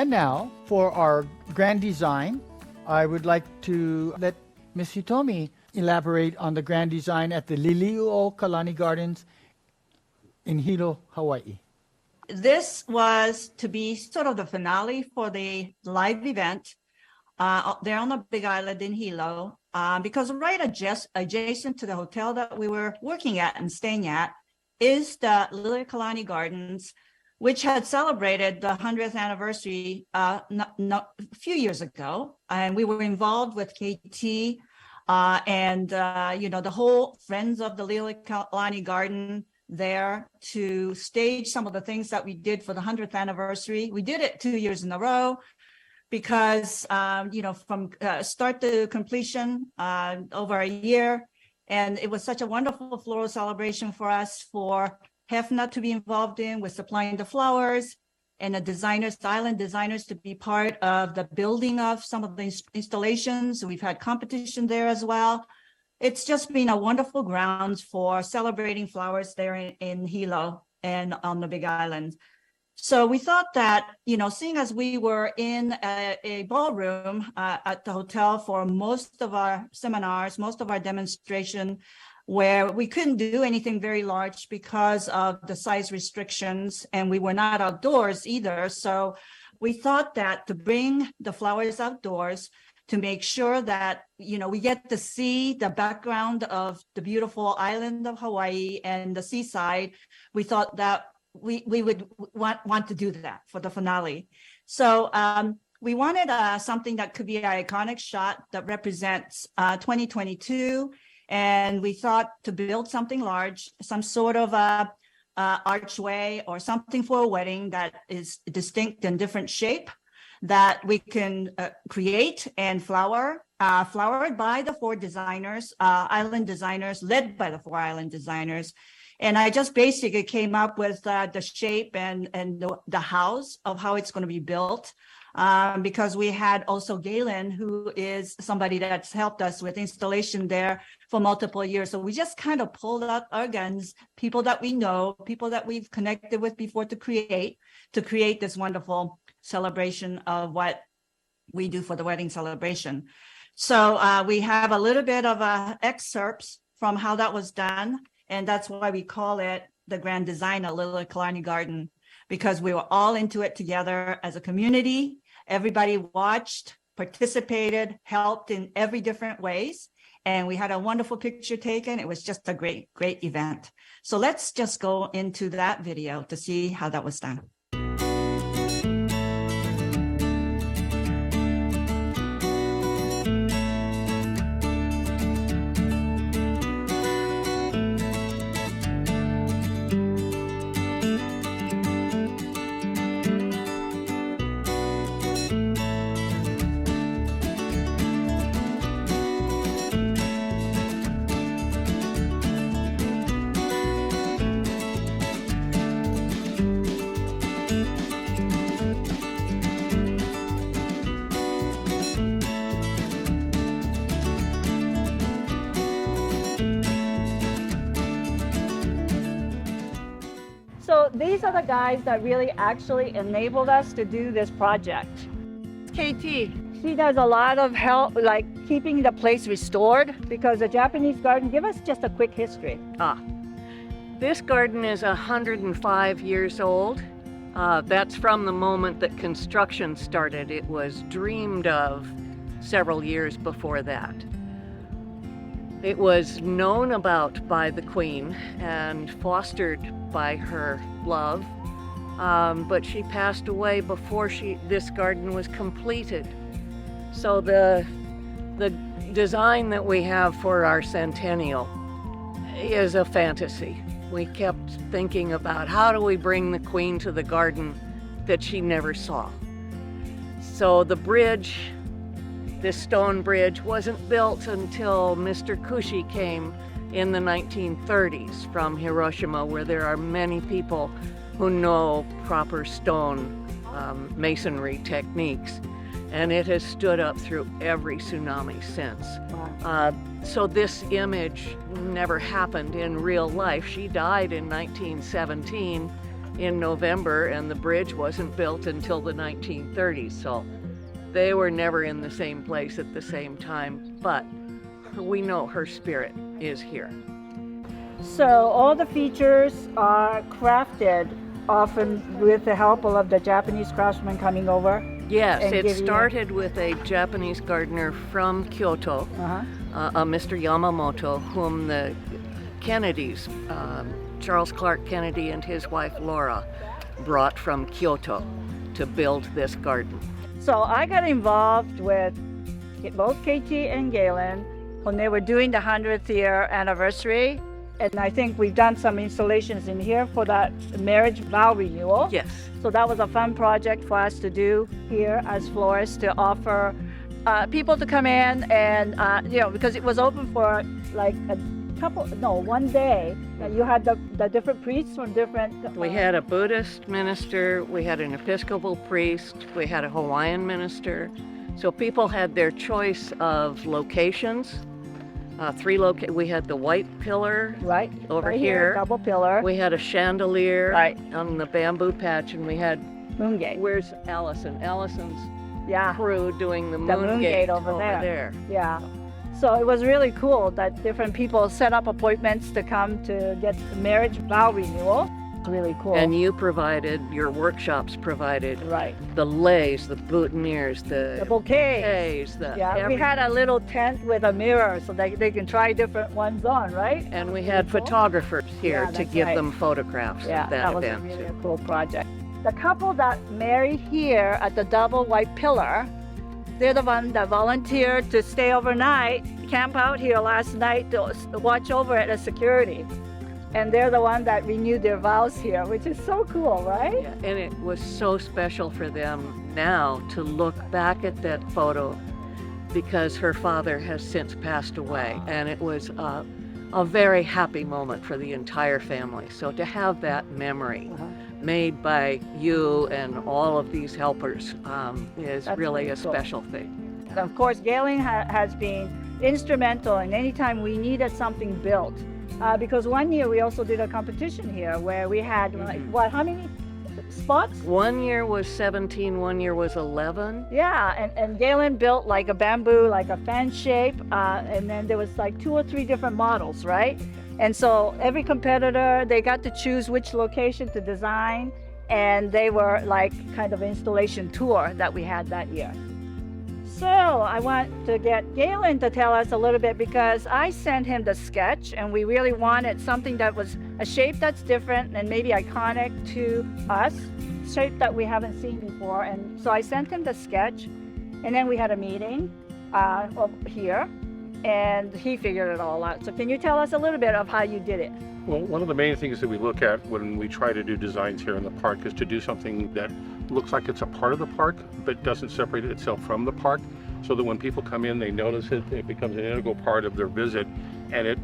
And now, for our grand design, I would like to let Ms. Hitomi elaborate on the grand design at the Liliuokalani Gardens in Hilo, Hawaii. This was to be sort of the finale for the live event there on the Big Island in Hilo, because right adjacent to the hotel that we were working at and staying at is the Liliuokalani Gardens, which had celebrated the 100th anniversary a few years ago. And we were involved with KT and the whole Friends of the Liliuokalani Garden there to stage some of the things that we did for the 100th anniversary. We did it 2 years in a row because, from start to completion, over a year. And it was such a wonderful floral celebration for us, for HFNA to be involved in with supplying the flowers, and the island designers to be part of the building of some of the installations. We've had competition there as well. It's just been a wonderful grounds for celebrating flowers there in Hilo and on the Big Island. So we thought that, seeing as we were in a ballroom at the hotel for most of our seminars, most of our demonstration, where we couldn't do anything very large because of the size restrictions, and we were not outdoors either. So we thought that to bring the flowers outdoors, to make sure that, we get to see the background of the beautiful island of Hawaii and the seaside, we thought that we would want to do that for the finale. So we wanted something that could be an iconic shot that represents 2022. And we thought to build something large, some sort of archway or something for a wedding that is distinct and different shape that we can create and flowered by the four designers, island designers, led by the four island designers. And I just basically came up with the shape and the house of how it's going to be built. Because we had also Galen, who is somebody that's helped us with installation there for multiple years. So we just kind of pulled out our guns, people that we know, people that we've connected with before to create this wonderful celebration of what we do for the wedding celebration. So we have a little bit of excerpts from how that was done. And that's why we call it the Grand Design of Liliuokalani Garden, because we were all into it together as a community. Everybody watched, participated, helped in every different ways. And we had a wonderful picture taken. It was just a great, great event. So let's just go into that video to see how that was done. So these are the guys that really actually enabled us to do this project. KT, she does a lot of help, like keeping the place restored, because the Japanese garden, give us just a quick history. This garden is 105 years old. That's from the moment that construction started. It was dreamed of several years before that. It was known about by the Queen and fostered by her love, but she passed away before this garden was completed. So the design that we have for our centennial is a fantasy. We kept thinking about how do we bring the Queen to the garden that she never saw. So the bridge, this stone bridge, wasn't built until Mr. Kushi came in the 1930s from Hiroshima, where there are many people who know proper stone masonry techniques. And it has stood up through every tsunami since. Wow. So this image never happened in real life. She died in 1917, in November, and the bridge wasn't built until the 1930s. So they were never in the same place at the same time, but we know her spirit is here. So all the features are crafted often with the help of the Japanese craftsmen coming over. Yes, And it give you- started with a Japanese gardener from Kyoto, Uh-huh. Mr. Yamamoto, whom the Kennedys, Charles Clark Kennedy and his wife Laura, brought from Kyoto to build this garden. So I got involved with both Katie and Galen when they were doing the 100th year anniversary. And I think we've done some installations in here for that marriage vow renewal. Yes. So that was a fun project for us to do here as florists, to offer people to come in and, because it was open for like one day. You had the different priests from different... We had a Buddhist minister, we had an Episcopal priest, we had a Hawaiian minister. So people had their choice of locations. We had the white pillar Right. over right here. Double pillar. We had a chandelier Right. on the bamboo patch, and we had, Moon gate. where's Allison? Allison's Yeah. crew doing the The moon, moon gate gate over there. there. Yeah. So it was really cool that different people set up appointments to come to get the marriage vow renewal. It's really cool. And you provided, your workshops provided right. the leis, the boutonnieres, The bouquet. bouquets, the Yeah, we everything. had a little tent with a mirror so that they can try different ones on, right? And we had Cool. photographers here Yeah, to that's give right. them photographs Yeah, of that that was event. a really cool project. The couple that married here at the double white pillar, they're the one that volunteered to stay overnight, camp out here last night to watch over it as security. And they're the one that renewed their vows here, which is so cool, right? Yeah, and it was so special for them now to look back at that photo because her father has since passed away, and it was a very happy moment for the entire family. So to have that memory made by you and all of these helpers is That's really really a cool. special thing. Of course, Galen has been instrumental in any time we needed something built. Because one year we also did a competition here where we had, how many spots? 1 year was 17, 1 year was 11. Yeah, and Galen built like a bamboo, like a fan shape, and then there was like 2 or 3 different models, right? And so every competitor, they got to choose which location to design, and they were like kind of installation tour that we had that year. So I want to get Galen to tell us a little bit because I sent him the sketch and we really wanted something that was a shape that's different and maybe iconic to us, shape that we haven't seen before. And so I sent him the sketch and then we had a meeting here and he figured it all out. So can you tell us a little bit of how you did it? Well, one of the main things that we look at when we try to do designs here in the park is to do something that looks like it's a part of the park, but doesn't separate itself from the park, so that when people come in, they notice it, it becomes an integral part of their visit, and it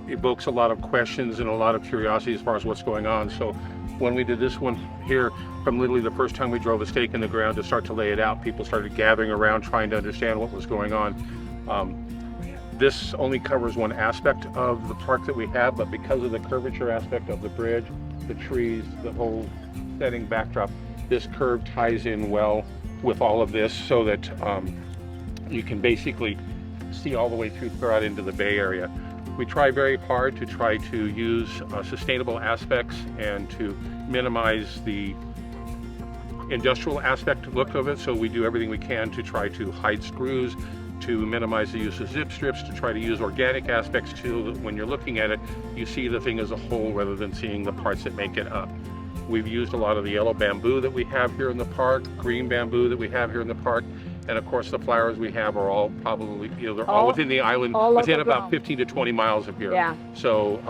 evokes a lot of questions and a lot of curiosity as far as what's going on. So when we did this one here, from literally the first time we drove a stake in the ground to start to lay it out, people started gathering around trying to understand what was going on. This only covers one aspect of the park that we have, but because of the curvature aspect of the bridge, the trees, the whole setting backdrop, this curve ties in well with all of this so that you can basically see all the way throughout into the Bay Area. We try very hard to try to use sustainable aspects and to minimize the industrial aspect look of it, so we do everything we can to try to hide screws, to minimize the use of zip strips, to try to use organic aspects too. When you're looking at it, you see the thing as a whole rather than seeing the parts that make it up. We've used a lot of the yellow bamboo that we have here in the park, green bamboo that we have here in the park, and of course the flowers we have are all probably, they're all within the island, within about 15 to 20 miles of here. Yeah. So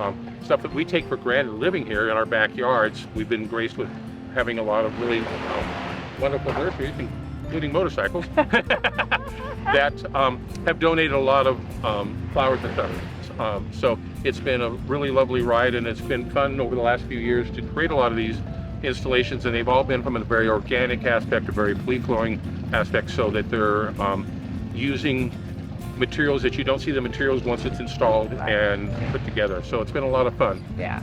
stuff that we take for granted living here in our backyards, we've been graced with having a lot of really wonderful nurseries, including motorcycles, that have donated a lot of flowers and stuff. So it's been a really lovely ride, and it's been fun over the last few years to create a lot of these installations, and they've all been from a very organic aspect, a very free-flowing aspect, so that they're using materials that you don't see the materials once it's installed and put together. So it's been a lot of fun. Yeah.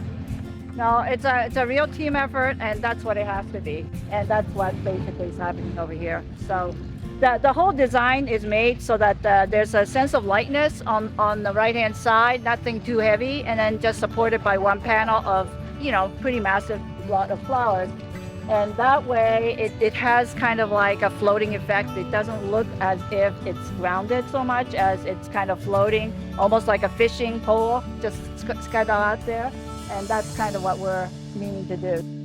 No, it's a real team effort, and that's what it has to be. And that's what basically is happening over here. So the whole design is made so that there's a sense of lightness on the right-hand side, nothing too heavy, and then just supported by one panel of, pretty massive lot of flowers. And that way it has kind of like a floating effect. It doesn't look as if it's grounded so much as it's kind of floating, almost like a fishing pole, just kind of out there. And that's kind of what we're meaning to do.